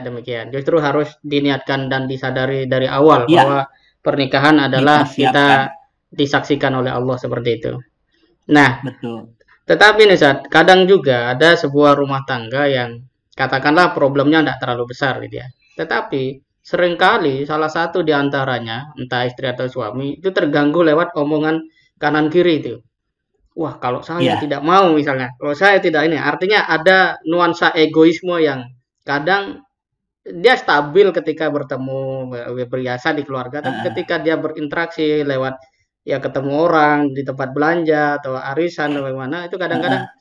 demikian. Justru harus diniatkan dan disadari dari awal Ya, bahwa pernikahan adalah dipersiapkan. kita disaksikan oleh Allah seperti itu. Nah, Betul. tetapi nih Zat, kadang juga ada sebuah rumah tangga yang katakanlah problemnya tidak terlalu besar gitu ya. Tetapi seringkali salah satu di antaranya, entah istri atau suami, itu terganggu lewat omongan kanan kiri itu. Wah, kalau saya Ya, tidak mau misalnya, kalau saya tidak ini, artinya ada nuansa egoisme yang kadang dia stabil ketika bertemu berbiasa di keluarga, tapi uh, ketika dia berinteraksi lewat ya ketemu orang di tempat belanja atau arisan atau bagaimana, itu kadang-kadang uh,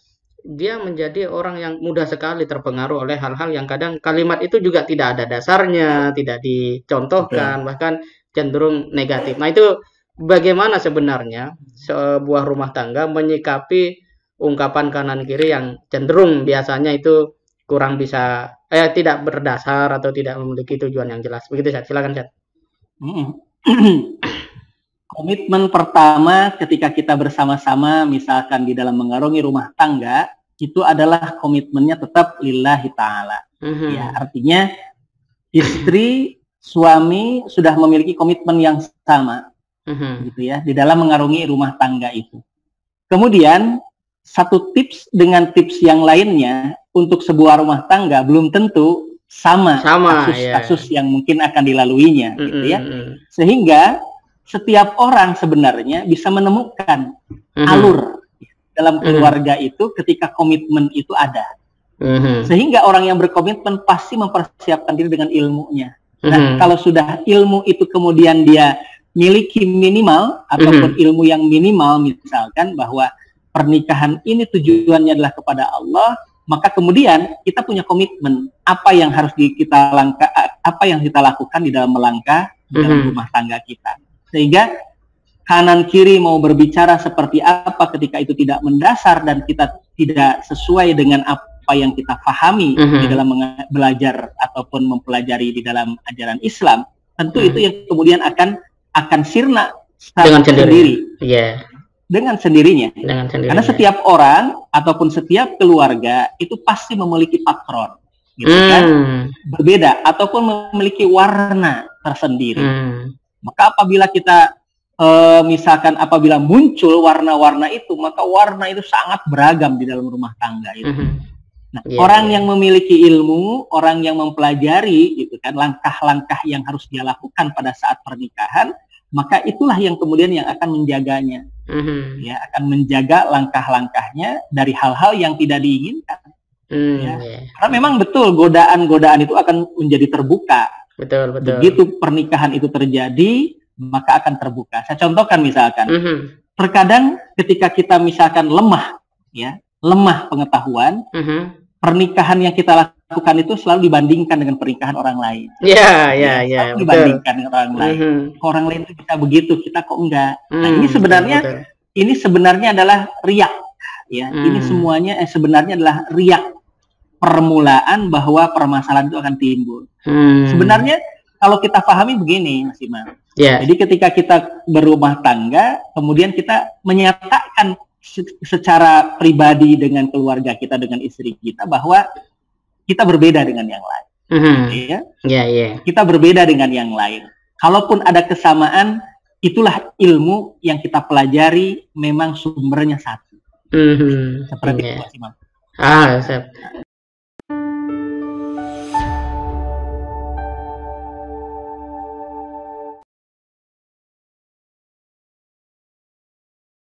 dia menjadi orang yang mudah sekali terpengaruh oleh hal-hal yang kadang kalimat itu juga tidak ada dasarnya, tidak dicontohkan, betul. bahkan cenderung negatif. Nah, itu bagaimana sebenarnya sebuah rumah tangga menyikapi ungkapan kanan kiri yang cenderung biasanya itu kurang bisa tidak berdasar atau tidak memiliki tujuan yang jelas. Begitu, Syed. Silakan, Syed. Komitmen pertama ketika kita bersama-sama misalkan di dalam mengarungi rumah tangga itu adalah komitmennya tetap lillahi ta'ala. Ya, artinya istri, suami sudah memiliki komitmen yang sama gitu ya di dalam mengarungi rumah tangga itu. Kemudian satu tips dengan tips yang lainnya untuk sebuah rumah tangga belum tentu sama kasus-kasus yang mungkin akan dilaluinya gitu ya. Sehingga setiap orang sebenarnya bisa menemukan alur dalam keluarga itu ketika komitmen itu ada. Sehingga orang yang berkomitmen pasti mempersiapkan diri dengan ilmunya. Nah, kalau sudah ilmu itu kemudian dia miliki minimal ataupun ilmu yang minimal, misalkan bahwa pernikahan ini tujuannya adalah kepada Allah, maka kemudian kita punya komitmen apa yang harus apa yang kita lakukan di dalam melangkah di dalam rumah tangga kita. Sehingga kanan kiri mau berbicara seperti apa ketika itu tidak mendasar dan kita tidak sesuai dengan apa yang kita pahami di dalam belajar ataupun mempelajari di dalam ajaran Islam, tentu itu yang kemudian akan sirna dengan sendiri. Dengan sendirinya. Karena setiap orang ataupun setiap keluarga itu pasti memiliki patron, gitu kan? Berbeda ataupun memiliki warna tersendiri. Maka apabila kita misalkan apabila muncul warna-warna itu, maka warna itu sangat beragam di dalam rumah tangga itu. Nah, orang yang memiliki ilmu, orang yang mempelajari gitu kan langkah-langkah yang harus dia lakukan pada saat pernikahan, maka itulah yang kemudian yang akan menjaganya. Ya, akan menjaga langkah-langkahnya dari hal-hal yang tidak diinginkan. Karena memang betul godaan-godaan itu akan menjadi terbuka. Betul. Begitu pernikahan itu terjadi, maka akan terbuka. Saya contohkan misalkan, terkadang ketika kita misalkan lemah pengetahuan, pernikahan yang kita lakukan itu selalu dibandingkan dengan pernikahan orang lain. Selalu dibandingkan dengan orang lain. Orang lain itu bisa begitu, kita kok enggak. Nah, ini sebenarnya adalah riak. Ya, ini semuanya sebenarnya adalah riak. Permulaan bahwa permasalahan itu akan timbul. Sebenarnya kalau kita pahami begini, Mas Imam. Jadi ketika kita berumah tangga, kemudian kita menyatakan secara pribadi dengan keluarga kita, dengan istri kita, bahwa kita berbeda dengan yang lain. Kita berbeda dengan yang lain. Kalaupun ada kesamaan, itulah ilmu yang kita pelajari, memang sumbernya satu. Seperti itu, Mas Imam.